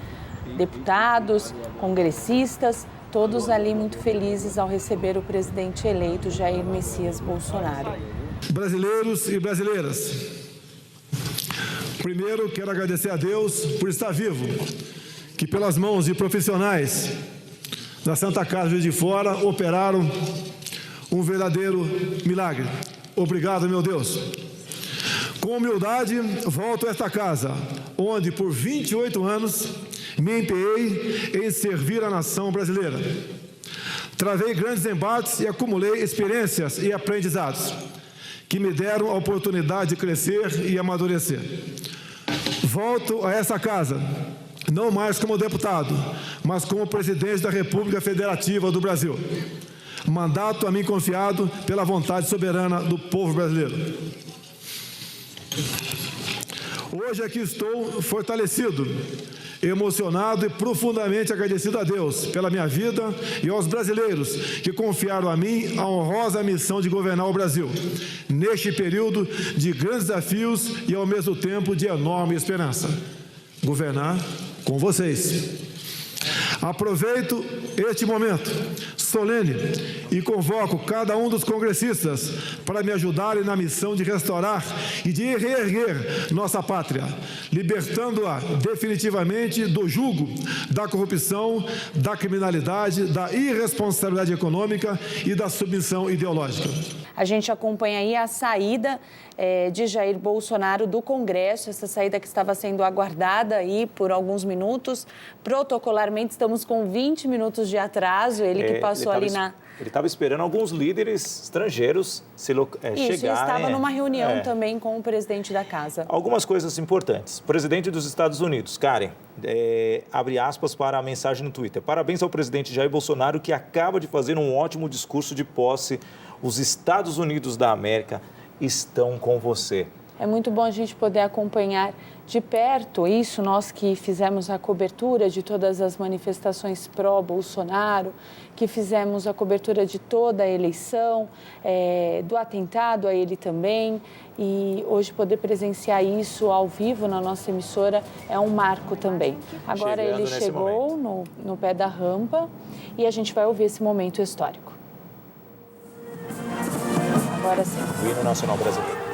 deputados, congressistas, todos ali muito felizes ao receber o presidente eleito Jair Messias Bolsonaro. Brasileiros e brasileiras, primeiro quero agradecer a Deus por estar vivo, que pelas mãos de profissionais da Santa Casa Juiz de Fora operaram um verdadeiro milagre. Obrigado, meu Deus. Com humildade, volto a esta casa, onde por 28 anos me empenhei em servir a nação brasileira. Travei grandes embates e acumulei experiências e aprendizados que me deram a oportunidade de crescer e amadurecer. Volto a essa casa, não mais como deputado, mas como presidente da República Federativa do Brasil. Mandato a mim confiado pela vontade soberana do povo brasileiro. Hoje aqui estou fortalecido, emocionado e profundamente agradecido a Deus pela minha vida e aos brasileiros que confiaram a mim a honrosa missão de governar o Brasil, neste período de grandes desafios e ao mesmo tempo de enorme esperança. Governar com vocês. Aproveito este momento solene e convoco cada um dos congressistas para me ajudarem na missão de restaurar e de reerguer nossa pátria, libertando-a definitivamente do jugo da corrupção, da criminalidade, da irresponsabilidade econômica e da submissão ideológica. A gente acompanha aí a saída de Jair Bolsonaro do Congresso, essa saída que estava sendo aguardada aí por alguns minutos. Protocolarmente, estamos com 20 minutos de atraso, ele que passou ali na... Ele estava esperando alguns líderes estrangeiros chegarem. Isso, estava numa reunião também com o presidente da casa. Algumas coisas importantes. Presidente dos Estados Unidos, Karen, abre aspas para a mensagem no Twitter. Parabéns ao presidente Jair Bolsonaro, que acaba de fazer um ótimo discurso de posse. Os Estados Unidos da América estão com você. É muito bom a gente poder acompanhar de perto isso, nós que fizemos a cobertura de todas as manifestações pró-Bolsonaro, que fizemos a cobertura de toda a eleição, do atentado a ele também, e hoje poder presenciar isso ao vivo na nossa emissora é um marco também. Agora ele chegou no pé da rampa e a gente vai ouvir esse momento histórico. Agora sim. O hino nacional brasileiro.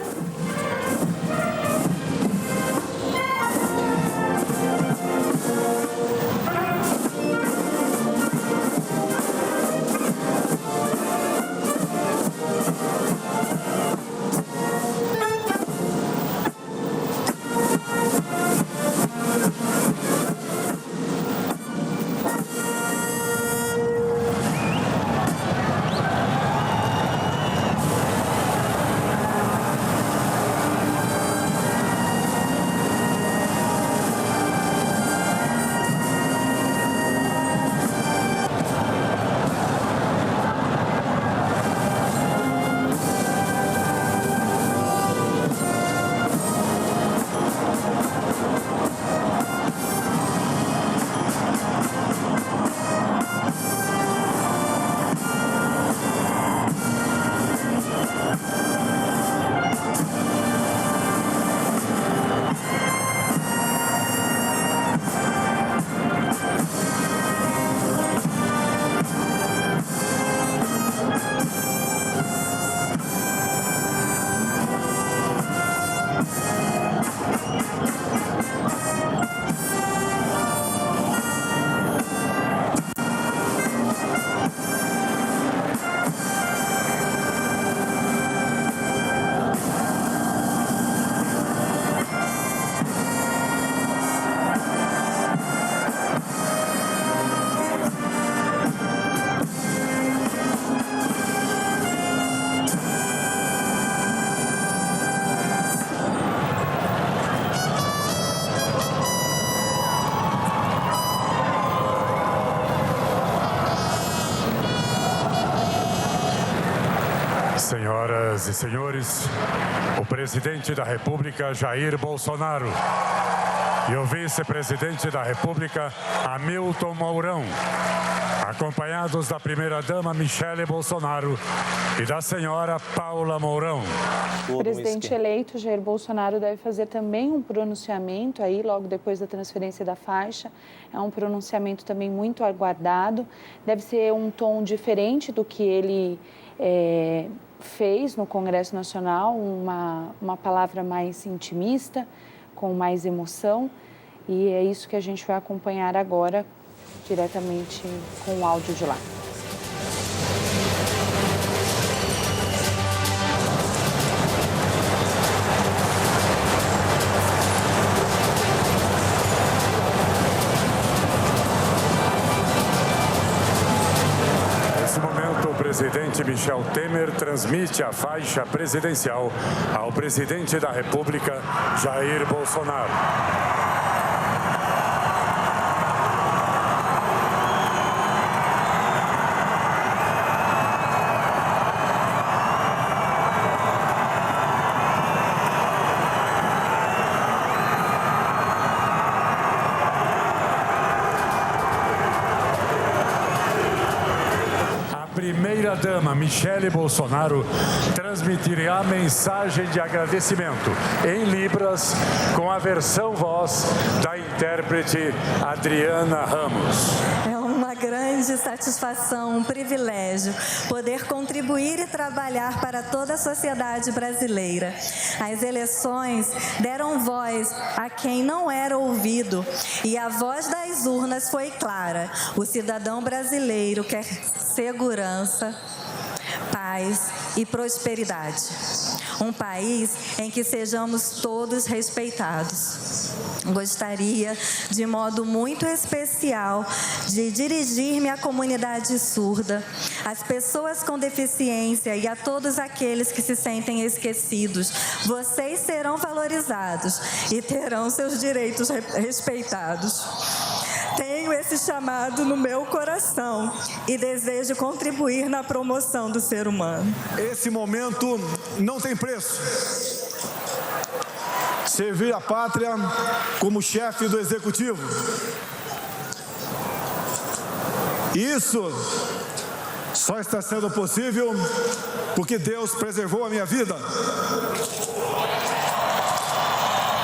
Senhoras e senhores, o presidente da República, Jair Bolsonaro, e o vice-presidente da República, Hamilton Mourão, acompanhados da primeira-dama Michele Bolsonaro e da senhora Paula Mourão. O presidente eleito, Jair Bolsonaro, deve fazer também um pronunciamento aí, logo depois da transferência da faixa. É um pronunciamento também muito aguardado. Deve ser um tom diferente do que ele fez no Congresso Nacional, uma palavra mais intimista, com mais emoção. E é isso que a gente vai acompanhar agora, diretamente com o áudio de lá. O presidente Michel Temer transmite a faixa presidencial ao presidente da República, Jair Bolsonaro. Primeira-dama Michele Bolsonaro transmitirá a mensagem de agradecimento em Libras com a versão voz da intérprete Adriana Ramos. É uma grande grande satisfação, um privilégio poder contribuir e trabalhar para toda a sociedade brasileira. As eleições deram voz a quem não era ouvido e a voz das urnas foi clara. O cidadão brasileiro quer segurança, paz e prosperidade. Um país em que sejamos todos respeitados. Gostaria, de modo muito especial, de dirigir-me à comunidade surda, às pessoas com deficiência e a todos aqueles que se sentem esquecidos. Vocês serão valorizados e terão seus direitos respeitados. Tenho esse chamado no meu coração e desejo contribuir na promoção do ser humano. Esse momento não tem preço. Servir a pátria como chefe do executivo. Isso só está sendo possível porque Deus preservou a minha vida.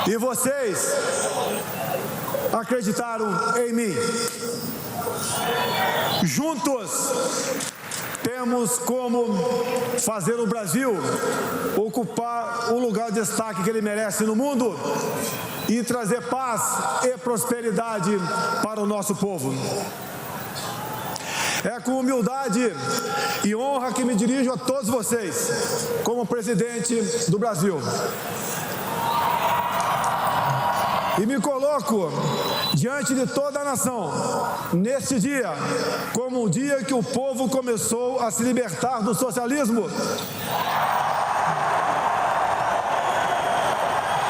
E vocês acreditaram em mim. Juntos temos como fazer o Brasil ocupar o lugar de destaque que ele merece no mundo e trazer paz e prosperidade para o nosso povo. É com humildade e honra que me dirijo a todos vocês, como presidente do Brasil. E me coloco diante de toda a nação, neste dia, como um dia que o povo começou a se libertar do socialismo.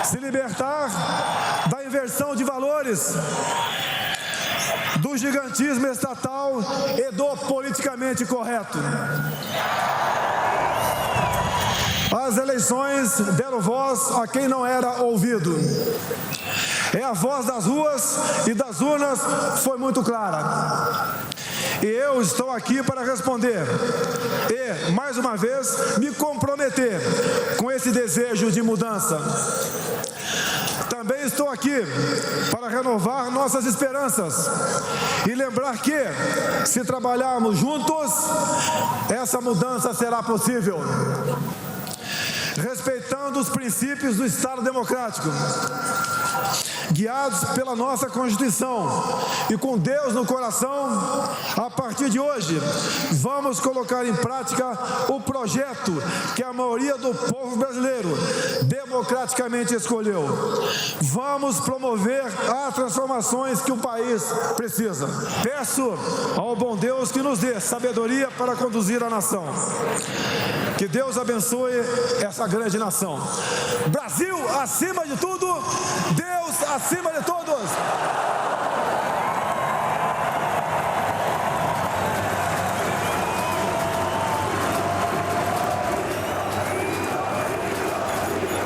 Se libertar da inversão de valores, do gigantismo estatal e do politicamente correto. As eleições deram voz a quem não era ouvido. E a voz das ruas e das urnas foi muito clara. E eu estou aqui para responder e, mais uma vez, me comprometer com esse desejo de mudança. Também estou aqui para renovar nossas esperanças e lembrar que, se trabalharmos juntos, essa mudança será possível. Respeitando os princípios do Estado Democrático, guiados pela nossa Constituição e com Deus no coração, a partir de hoje, vamos colocar em prática o projeto que a maioria do povo brasileiro democraticamente escolheu. Vamos promover as transformações que o país precisa. Peço ao bom Deus que nos dê sabedoria para conduzir a nação. Que Deus abençoe essa grande nação. Brasil acima de tudo, Deus acima de todos.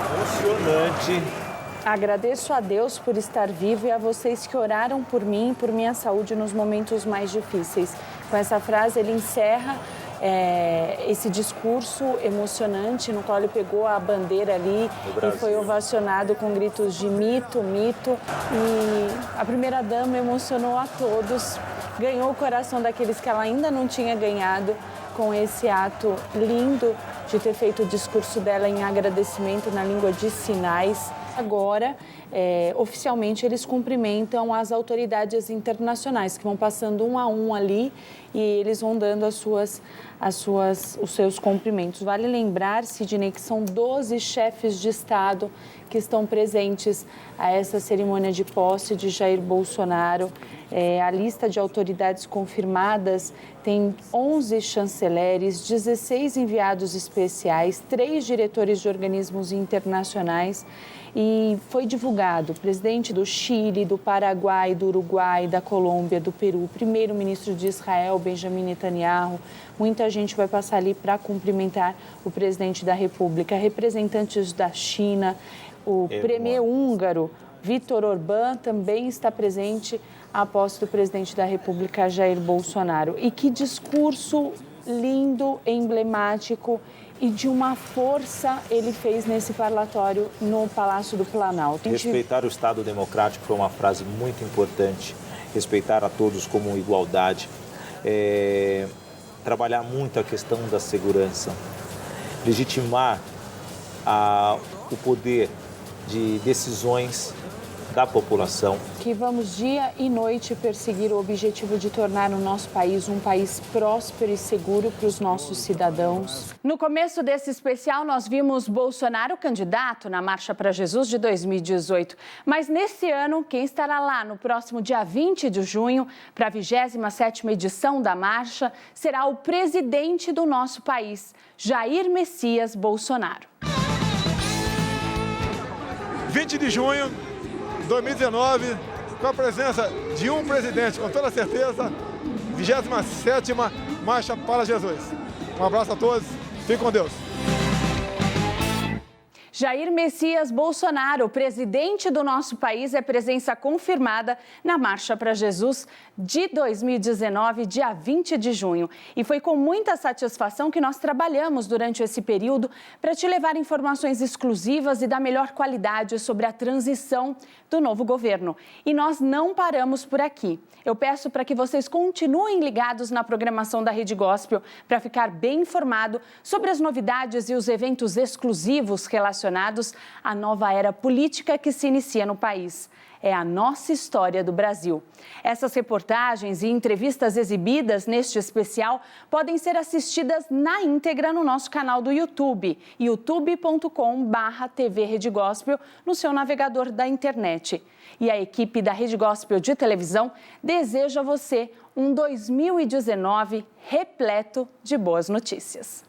Emocionante. Agradeço a Deus por estar vivo e a vocês que oraram por mim e por minha saúde nos momentos mais difíceis. Com essa frase, ele encerra esse discurso emocionante no qual ele pegou a bandeira ali e foi ovacionado com gritos de mito, mito. E a primeira-dama emocionou a todos, ganhou o coração daqueles que ela ainda não tinha ganhado com esse ato lindo de ter feito o discurso dela em agradecimento na língua de sinais. Agora, oficialmente, eles cumprimentam as autoridades internacionais, que vão passando um a um ali e eles vão dando os seus cumprimentos. Vale lembrar, Sidney, que são 12 chefes de Estado que estão presentes a essa cerimônia de posse de Jair Bolsonaro. A lista de autoridades confirmadas tem 11 chanceleres, 16 enviados especiais, 3 diretores de organismos internacionais. E foi divulgado o presidente do Chile, do Paraguai, do Uruguai, da Colômbia, do Peru, o primeiro-ministro de Israel, Benjamin Netanyahu. Muita gente vai passar ali para cumprimentar o presidente da República, representantes da China, o premier húngaro, Viktor Orbán, também está presente à posse do presidente da República, Jair Bolsonaro. E que discurso lindo, emblemático e de uma força ele fez nesse parlatório no Palácio do Planalto. Respeitar o Estado Democrático foi uma frase muito importante. Respeitar a todos como igualdade. trabalhar muito a questão da segurança, legitimar o poder de decisões da população. Que vamos dia e noite perseguir o objetivo de tornar o nosso país um país próspero e seguro para os nossos cidadãos. No começo desse especial, nós vimos Bolsonaro candidato na Marcha para Jesus de 2018. Mas nesse ano, quem estará lá no próximo dia 20 de junho, para a 27ª edição da Marcha, será o presidente do nosso país, Jair Messias Bolsonaro. 20 de junho de 2019, com a presença de um presidente, com toda certeza, 27ª Marcha para Jesus. Um abraço a todos, fiquem com Deus. Jair Messias Bolsonaro, presidente do nosso país, é presença confirmada na Marcha para Jesus de 2019, dia 20 de junho. E foi com muita satisfação que nós trabalhamos durante esse período para te levar informações exclusivas e da melhor qualidade sobre a transição do novo governo. E nós não paramos por aqui. Eu peço para que vocês continuem ligados na programação da Rede Gospel para ficar bem informado sobre as novidades e os eventos exclusivos relacionados à nova era política que se inicia no país. É a nossa história do Brasil. Essas reportagens e entrevistas exibidas neste especial podem ser assistidas na íntegra no nosso canal do YouTube, youtube.com/TV Rede Gospel, no seu navegador da internet. E a equipe da Rede Gospel de televisão deseja a você um 2019 repleto de boas notícias.